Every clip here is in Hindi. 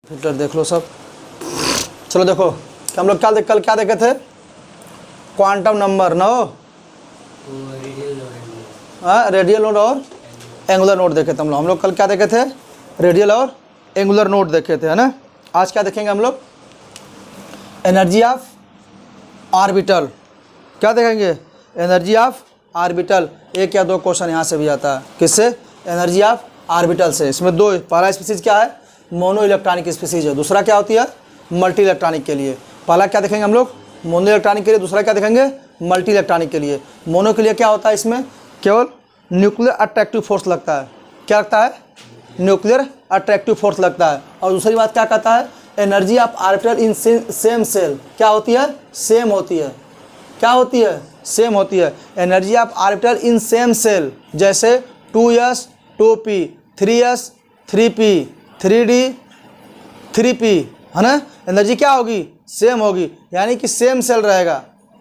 फिल्टर देख लो सब। चलो देखो कि हम लोग कल क्या देखे थे, quantum number no, radial node और एंगुलर नोड देखे थे हम लोग कल क्या देखे थे, रेडियल और एंगुलर नोड देखे थे, है ना। आज क्या देखेंगे हम लोग, एनर्जी ऑफ ऑर्बिटल। क्या देखेंगे, एनर्जी ऑफ ऑर्बिटल। एक या दो क्वेश्चन यहाँ से भी आता है, किससे, एनर्जी ऑफ ऑर्बिटल से। इसमें दो, पहला स्पीसीज क्या है, मोनो इलेक्ट्रॉनिक स्पीसीज है, दूसरा क्या होती है, मल्टी इलेक्ट्रॉनिक के लिए। पहला क्या देखेंगे हम लोग, मोनो इलेक्ट्रॉनिक के लिए, दूसरा क्या देखेंगे, मल्टी इलेक्ट्रॉनिक के लिए। मोनो के लिए क्या होता है, इसमें केवल न्यूक्लियर अट्रैक्टिव फोर्स लगता है। क्या लगता है, न्यूक्लियर अट्रैक्टिव फोर्स लगता है। और दूसरी बात क्या कहता है, energy of orbital in same shell. क्या होती है, सेम होती है। क्या होती है, सेम होती है। Energy of orbital in same shell, जैसे 2s 2p, 3s 3p, 3d 3p, है ना। एनर्जी क्या होगी, सेम होगी, यानी कि सेम सेल रहेगा।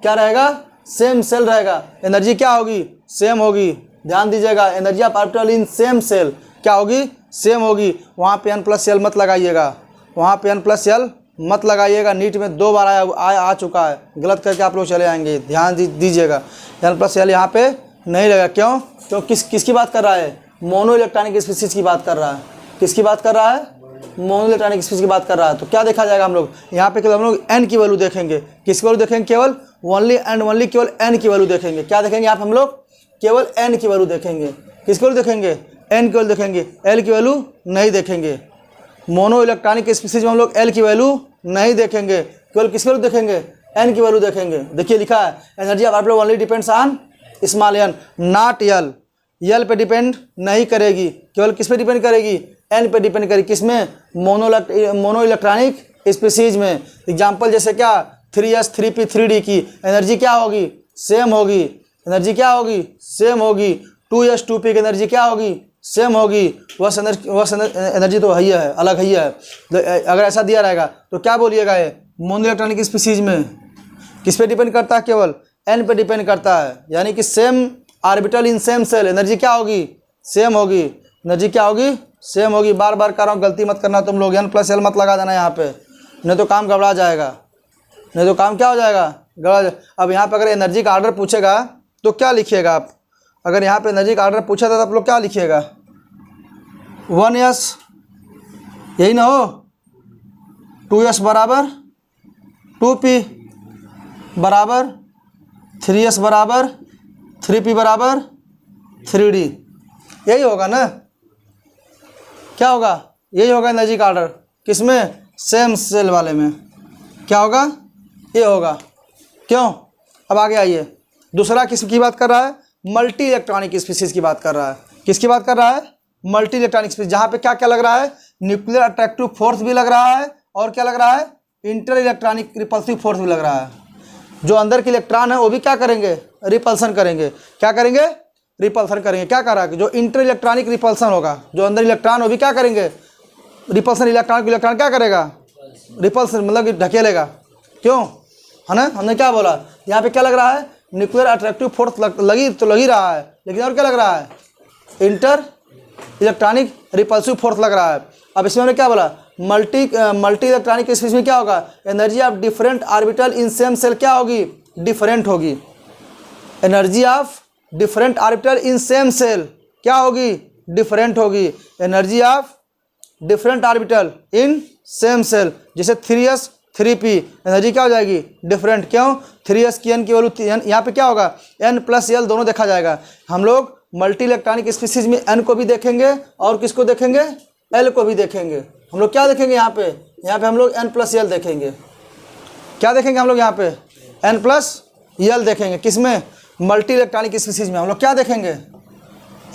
क्या रहेगा, सेम सेल रहेगा। एनर्जी क्या होगी, सेम होगी। ध्यान दीजिएगा, energy of orbital in same shell क्या होगी, सेम होगी। वहाँ पे n+l मत लगाइएगा, वहाँ पे n+l मत लगाइएगा। नीट में 2 बार आ चुका है, गलत करके आप लोग चले आएंगे। ध्यान दीजिएगा, n+l यहाँ पे नहीं लगा। क्यों, क्यों किसकी बात कर रहा है, मोनो इलेक्ट्रॉनिक स्पीसीज की बात कर रहा है। किसकी बात कर रहा है, मोनो इलेक्ट्रॉनिक स्पीसीज की बात कर रहा है। तो क्या देखा जाएगा हम लोग यहाँ पे, केवल हम लोग n की वैल्यू देखेंगे। किसकी वैल्यू देखेंगे, केवल ओनली एंड ओनली केवल n की वैल्यू देखेंगे। क्या देखेंगे यहाँ पे हम लोग, केवल n की वैल्यू देखेंगे। किसकी वैल्यू देखेंगे, n की वैल्यू देखेंगे, l की वैल्यू नहीं देखेंगे। मोनो इलेक्ट्रॉनिक स्पीसीज में हम लोग l की वैल्यू नहीं देखेंगे, केवल किसकी वैल्यू देखेंगे, n की वैल्यू देखेंगे। देखिए लिखा है, energy of orbital only depends on small n, not l। l पे डिपेंड नहीं करेगी, केवल किस पे डिपेंड करेगी, n पे डिपेंड करेगी। किसमें, मोनो इलेक्ट्रॉनिक स्पीसीज में। एग्जाम्पल जैसे क्या, 3s 3p 3d की एनर्जी क्या होगी, सेम होगी। एनर्जी क्या होगी, सेम होगी। 2s 2p की एनर्जी क्या होगी, सेम होगी। वह एनर्जी तो है, अलग है। अगर ऐसा दिया रहेगा तो क्या बोलिएगा, ये मोनो इलेक्ट्रॉनिक स्पीसीज में किस पे डिपेंड करता है, केवल n पे डिपेंड करता है। यानी कि same orbital in same shell, energy क्या होगी, सेम होगी। एनर्जी क्या होगी, सेम होगी। बार बार कर रहा हूँ, गलती मत करना तुम लोग, n+l मत लगा देना यहाँ पे, नहीं तो काम गड़बड़ा जाएगा। नहीं तो काम क्या हो जाएगा, गड़बड़ा। अब यहाँ पे अगर एनर्जी का ऑर्डर पूछेगा तो क्या लिखिएगा आप, अगर यहाँ पे एनर्जी का ऑर्डर पूछा था तो आप लोग क्या लिखिएगा, 1s, यही ना हो, 2s बराबर 2p बराबर 3s बराबर 3p बराबर 3d, यही होगा ना। क्या होगा, यही होगा एनर्जी का ऑर्डर। किसमें, सेम सेल वाले में क्या होगा, ये होगा। क्यों, अब आगे आइए, दूसरा किसकी बात कर रहा है, मल्टी इलेक्ट्रॉनिक स्पीसीज की बात कर रहा है। किसकी बात कर रहा है, मल्टी इलेक्ट्रॉनिक स्पीसीज, जहाँ पे क्या क्या लग रहा है, न्यूक्लियर अट्रैक्टिव फोर्स भी लग रहा है, और क्या लग रहा है, इंटर इलेक्ट्रॉनिक रिपल्सिव फोर्स भी लग रहा है। जो अंदर के इलेक्ट्रॉन है वो भी क्या करेंगे, रिपल्सन करेंगे। क्या करेंगे, रिपल्सन करेंगे। क्या कर रहा है, जो इंटर इलेक्ट्रॉनिक रिपल्सन होगा, जो अंदर इलेक्ट्रॉन वो भी क्या करेंगे, रिपल्सन। इलेक्ट्रॉन क्या करेगा, रिपल्सन, मतलब कि ढकेलेगा। क्यों, है ना। हमने क्या बोला, यहाँ पे क्या लग रहा है, न्यूक्लियर अट्रैक्टिव फोर्स लग ही रहा है, लेकिन और क्या लग रहा है, इंटर इलेक्ट्रॉनिक रिपल्सिव फोर्स लग रहा है। अब इसमें हमने क्या बोला, मल्टी इलेक्ट्रॉनिक स्पीसीज में क्या होगा, energy of different orbital in same shell क्या होगी, डिफरेंट होगी। Energy of different orbital in same shell क्या होगी, डिफरेंट होगी। Energy of different orbital in same shell, जैसे 3s 3p, एनर्जी क्या हो जाएगी, डिफरेंट। क्यों, 3s की n की वैल्यू, यहाँ पे क्या होगा, n+l दोनों देखा जाएगा। हम लोग मल्टी इलेक्ट्रॉनिक स्पीसीज में n को भी देखेंगे और किसको देखेंगे, l को भी देखेंगे। हम लोग क्या देखेंगे यहाँ पे हम लोग n+l देखेंगे। क्या देखेंगे हम लोग यहाँ पे, n+l देखेंगे। किसमें, मल्टी इलेक्ट्रॉनिक स्पीसीज में हम लोग क्या देखेंगे,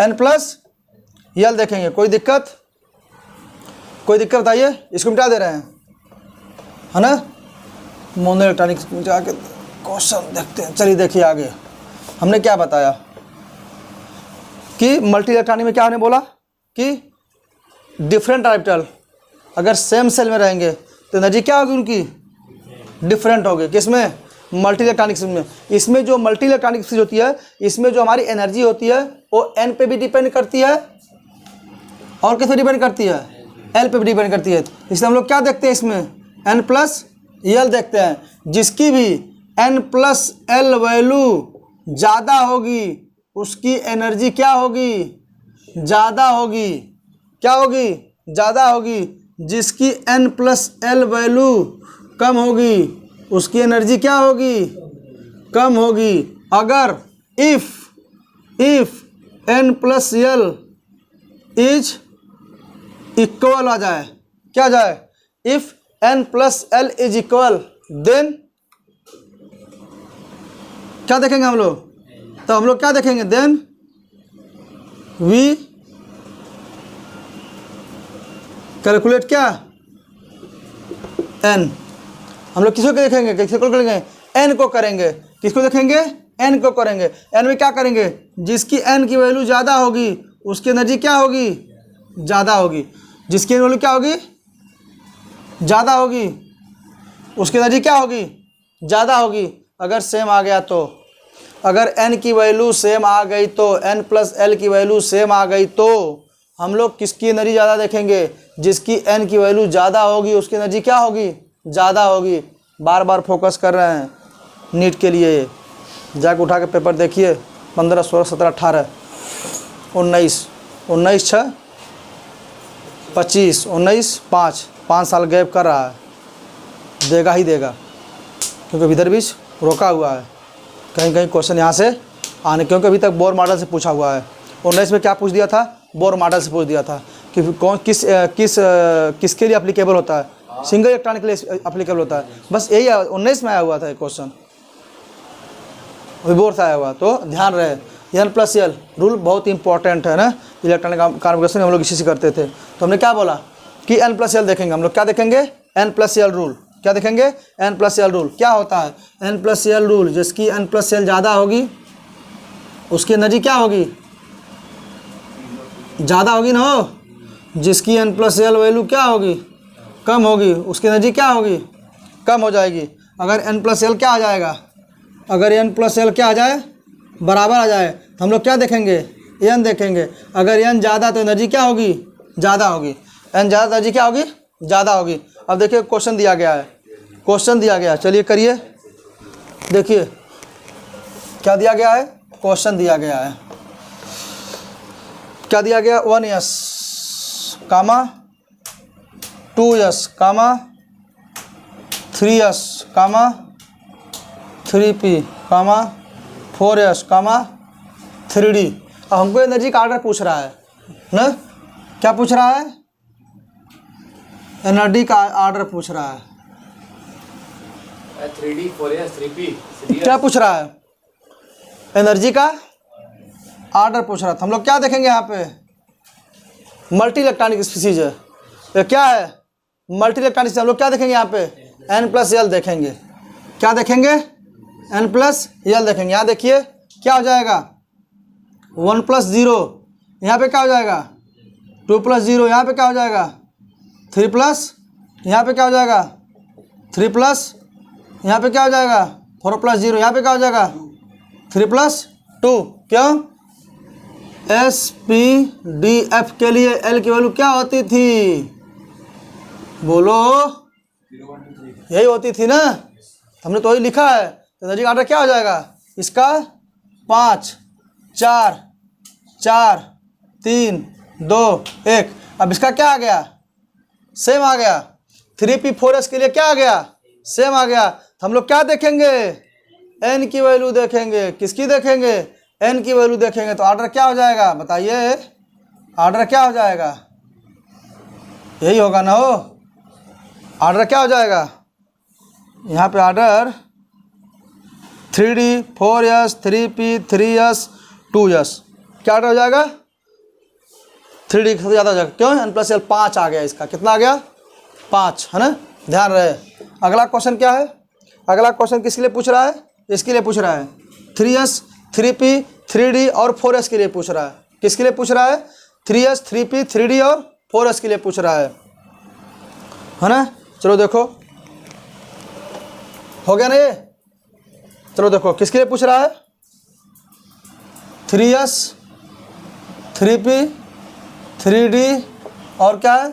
n+l देखेंगे। कोई दिक्कत बताइए, इसको मिटा दे रहे हैं, है ना। मोनो इलेक्ट्रॉनिक जाके क्वेश्चन देखते हैं। चलिए देखिए आगे हमने क्या बताया कि मल्टी इलेक्ट्रॉनिक में क्या हमने बोला कि डिफरेंट ऑर्बिटल अगर सेम सेल में रहेंगे तो एनर्जी क्या होगी उनकी, डिफरेंट होगी। किसमें, मल्टी इलेक्ट्रॉनिक में। इसमें जो मल्टी इलेक्ट्रॉनिक स्पीसीज होती है, इसमें जो हमारी एनर्जी होती है वो n पे भी डिपेंड करती है और किस पे डिपेंड करती है, एल पे डिपेंड करती है। इसलिए हम लोग क्या देखते हैं इसमें, एन प्लस एल देखते हैं। जिसकी भी एन प्लस एल वैल्यू ज़्यादा होगी उसकी एनर्जी क्या होगी, ज़्यादा होगी। क्या होगी, ज़्यादा होगी। जिसकी एन प्लस एल वैल्यू कम होगी उसकी एनर्जी क्या होगी, कम होगी। अगर if N plus L is equal आ जाए, क्या जाए, if N plus L is equal, then क्या देखेंगे हम लोग, तो हम लोग क्या देखेंगे, देन वी कैलकुलेट क्या, एन। हम लोग किसको देखेंगे, किसको करेंगे, एन को करेंगे। किसको देखेंगे, एन को करेंगे। एन में क्या करेंगे, जिसकी एन की वैल्यू ज़्यादा होगी उसकी एनर्जी क्या होगी, ज़्यादा होगी। जिसकी वैल्यू क्या होगी, ज़्यादा होगी, उसकी एनर्जी क्या होगी, ज़्यादा होगी। अगर सेम आ गया तो, अगर एन की वैल्यू सेम आ गई तो, एन प्लस एल की वैल्यू सेम आ गई तो हम लोग किसकी एनर्जी ज़्यादा देखेंगे, जिसकी एन की वैल्यू ज़्यादा होगी उसकी एनर्जी क्या होगी, ज़्यादा होगी। बार बार फोकस कर रहे हैं नीट के लिए। जाके उठा के पेपर देखिए, 15, 16, 17, 18, 19, 19, 6, 25, 19, 5 साल गैप कर रहा है, देगा ही देगा, क्योंकि इधर बीच रोका हुआ है। कहीं कहीं क्वेश्चन यहाँ से आने, क्योंकि अभी तक बोर मॉडल से पूछा हुआ है। 19 में क्या पूछ दिया था, बोर मॉडल से पूछ दिया था कि कौन किसके लिए एप्लीकेबल होता है, सिंगल इलेक्ट्रॉनिक के लिए एप्लीकेबल होता है। बस यही 19 में आया हुआ था क्वेश्चन, अभी बोर से आया हुआ। तो ध्यान रहे, एन प्लस एल रूल बहुत इंपॉर्टेंट है ना, इलेक्ट्रॉनिक कन्वर्जन हम लोग इसी से करते थे। तो हमने क्या बोला कि एन प्लस एल देखेंगे हम लोग, क्या देखेंगे, एन प्लस एल रूल। क्या देखेंगे, एन प्लस एल रूल। क्या होता है एन प्लस एल रूल, जिसकी एन प्लस एल ज़्यादा होगी उसकी एनर्जी क्या होगी, ज़्यादा होगी ना हो। जिसकी एन प्लस एल वैल्यू क्या होगी, कम होगी, उसकी एनर्जी क्या होगी, कम हो जाएगी। अगर एन प्लस एल क्या आ जाएगा, अगर एन प्लस एल क्या आ जाए, बराबर आ जाए, तो हम लोग क्या देखेंगे, एन देखेंगे। अगर एन ज़्यादा तो एनर्जी क्या होगी, ज़्यादा होगी। एन ज़्यादा एनर्जी क्या होगी, ज़्यादा होगी। अब देखिए क्वेश्चन दिया गया है, क्वेश्चन दिया गया है, चलिए करिए। देखिए क्या दिया गया है, क्वेश्चन दिया गया है, क्या दिया गया, 1s, 2s, 3s, 3p, 4s, 3d। अब हमको एनर्जी का ऑर्डर पूछ रहा है ना, क्या पूछ रहा है, एनर्जी का ऑर्डर पूछ रहा है। 3d, 4s, 3p, क्या पूछ रहा है, एनर्जी का ऑर्डर पूछ रहा था। हम लोग क्या देखेंगे यहाँ पे, मल्टी इलेक्ट्रॉनिक स्पीसीज है, ये क्या है, मल्टी इलेक्ट्रॉनिक। हम लोग क्या देखेंगे यहाँ पे, एन प्लस एल देखेंगे। क्या देखेंगे, एन प्लस एल देखेंगे। यहाँ देखिए क्या हो जाएगा, 1 + 0, यहाँ पे क्या हो जाएगा, 2 + 0, यहाँ पे क्या हो जाएगा, 3+, यहाँ पे क्या हो जाएगा, 3+, यहाँ पे क्या हो जाएगा, 4 + 0, यहाँ पे क्या हो जाएगा, 3 + 2। क्यों, SPDF के लिए L की वैल्यू क्या होती थी, बोलो, यही होती थी ना, हमने तो वही लिखा है। तो एनर्जी का ऑर्डर क्या हो जाएगा, इसका 5, 4, 4, 3, 2, 1। अब इसका क्या आ गया, सेम आ गया। 3p 4s के लिए क्या आ गया, सेम आ गया। तो हम लोग क्या देखेंगे, n की वैल्यू देखेंगे। किसकी देखेंगे, n की वैल्यू देखेंगे। तो ऑर्डर क्या हो जाएगा, बताइए, ऑर्डर क्या हो जाएगा, यही होगा ना हो। ऑर्डर क्या हो जाएगा, यहाँ पे order 3d, 4s, 3p, 3s, 2s। क्या ऑर्डर हो जाएगा, 3d से ज़्यादा हो जाएगा। क्यों, n + l 5 आ गया, इसका कितना आ गया, 5, है ना। ध्यान रहे। अगला क्वेश्चन क्या है, अगला क्वेश्चन किसके लिए पूछ रहा है, इसके लिए पूछ रहा है। 3s, 3p, 3d और 4s के लिए पूछ रहा है। किसके लिए पूछ रहा है, 3s, 3p, 3d और 4s के लिए पूछ रहा है ना। चलो देखो, हो गया ना ये। चलो देखो किसके लिए पूछ रहा है, 3s, 3p, 3d और क्या है,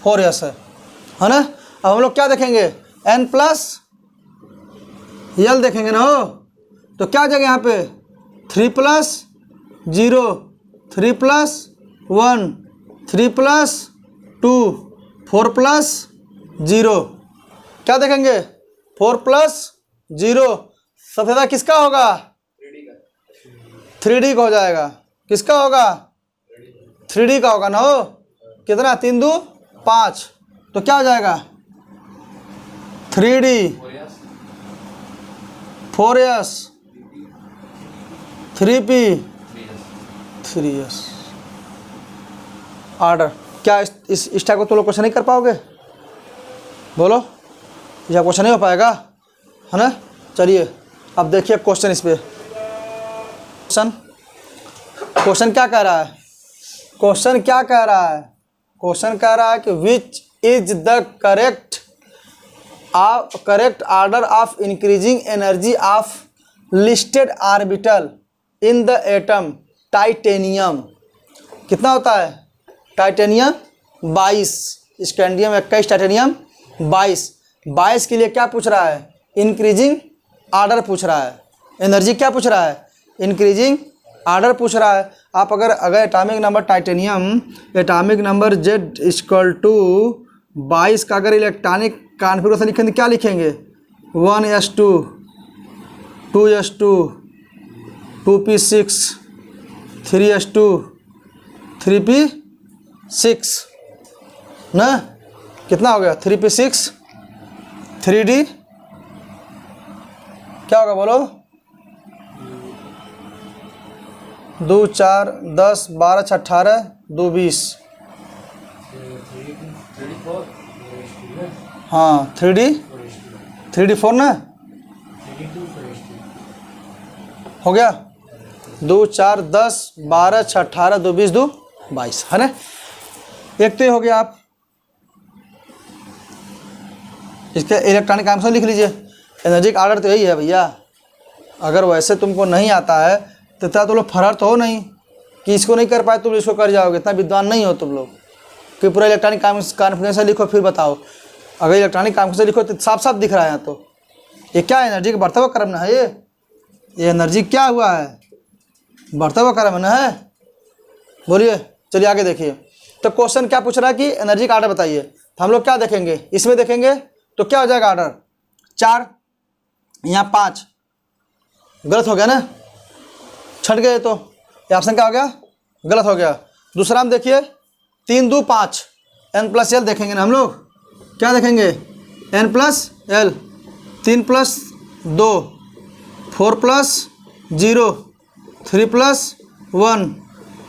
4s है ना। अब हम लोग क्या देखेंगे, n प्लस यल देखेंगे ना हो, तो क्या आ जाएगा यहाँ पे 3 प्लस 0, 3 प्लस 1, 3 प्लस 2, 4 प्लस 0। क्या देखेंगे 4 प्लस 0, सबसे ज़्यादा किसका होगा 3D का हो जाएगा। किसका होगा 3D का होगा ना हो। कितना 3 2 5, तो क्या हो जाएगा 3D 4s 3p 3s order. क्या इस टाइप को तो लोग क्वेश्चन नहीं कर पाओगे, बोलो, यह क्वेश्चन नहीं हो पाएगा है ना। चलिए अब देखिए क्वेश्चन, इस पे क्वेश्चन क्या कह रहा है, क्वेश्चन क्या कह रहा है, क्वेश्चन कह रहा है कि which is the correct order of increasing energy of listed orbital in the atom titanium. कितना होता है टाइटेनियम 22, स्कैंडियम 21, टाइटेनियम 22 के लिए क्या पूछ रहा है इंक्रीजिंग ऑर्डर पूछ रहा है, एनर्जी क्या पूछ रहा है इंक्रीजिंग ऑर्डर पूछ रहा है। आप अगर atomic number titanium atomic number Z equal to 22 का अगर इलेक्ट्रॉनिक कॉन्फ़िगरेशन लिखेंगे क्या लिखेंगे 1s2 2s2 2p6 3s2 3p6 ना। कितना हो गया 3p6 3d क्या होगा बोलो 2 4 10 12 18 2 20। हाँ 3d 4 ना हो गया 2 4 10 12 18 2 20 2 22 है ना। एक तो ये हो गया। आप इसके इलेक्ट्रॉनिक आंसर लिख लीजिए। एनर्जी का ऑर्डर तो यही है भैया। अगर वैसे तुमको नहीं आता है तो इतना तुम लोग फरार तो हो नहीं कि इसको नहीं कर पाए तुम इसको कर जाओगे। इतना विद्वान नहीं हो तुम लोग कि पूरा इलेक्ट्रॉनिक कॉन्फ़िगरेशन लिखो फिर बताओ। अगर इलेक्ट्रॉनिक कॉन्फ़िगरेशन लिखो तो साफ साफ दिख रहा है। तो ये क्या है एनर्जी का बढ़ता हुआ क्रम ना है। ये एनर्जी क्या हुआ है बढ़ता हुआ क्रम ना है। बोलिए चलिए आगे देखिए। तो क्वेश्चन क्या पूछ रहा है कि एनर्जी का ऑर्डर बताइए। तो हम लोग क्या देखेंगे इसमें देखेंगे तो क्या हो जाएगा ऑर्डर 4 यहाँ 5 गलत हो गया ना छट गए तो ये ऑप्शन क्या हो गया गलत हो गया। दूसरा हम देखिए 3 2 5 n प्लस एल देखेंगे ना हम लोग। क्या देखेंगे n plus L 3 plus 2 4 plus 0 3 plus 1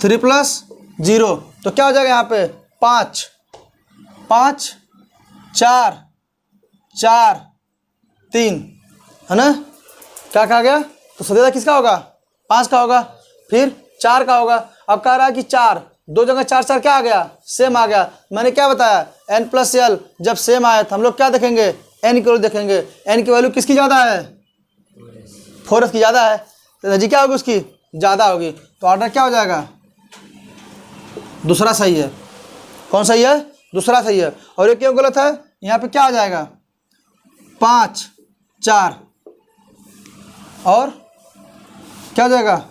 3 plus 0 तो क्या हो जाएगा यहाँ पे 5 5 4 4 3 है ना। क्या कहा गया तो सदैव किसका होगा 5 का होगा फिर 4 का होगा। अब कह रहा है कि 4 दो जगह 4 4 क्या आ गया सेम आ गया। मैंने क्या बताया n प्लस एल जब सेम आया तो हम लोग क्या देखेंगे n की वैल्यू देखेंगे। n की वैल्यू किसकी ज़्यादा है 4s की ज़्यादा है तो एनर्जी क्या होगी उसकी ज़्यादा होगी। तो ऑर्डर क्या हो जाएगा दूसरा सही है। कौन सही है दूसरा सही है। और ये क्यों गलत है यहाँ पे क्या आ जाएगा 5 4 और क्या हो जाएगा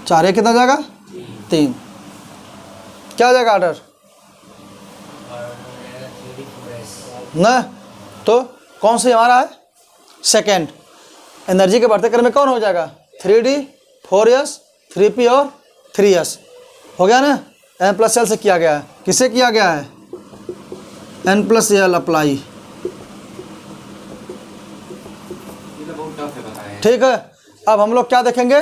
4 ये कितना जाएगा 3 क्या हो जाएगा ऑर्डर ना। तो कौन सा हमारा है सेकेंड। एनर्जी के बढ़ते क्रम में कौन हो जाएगा 3d 4s 3p और 3s हो गया ना। n प्लस एल से किया गया है। किससे किया गया है n प्लस एल अप्लाई। ठीक है। अब हम लोग क्या देखेंगे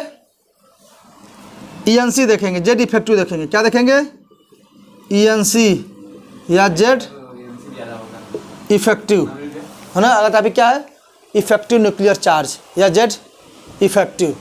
ENC देखेंगे जेड इफेक्टिव देखेंगे। क्या देखेंगे ENC या जेड इफेक्टिव है ना। अगला टॉपिक क्या है इफेक्टिव न्यूक्लियर चार्ज या जेड इफेक्टिव।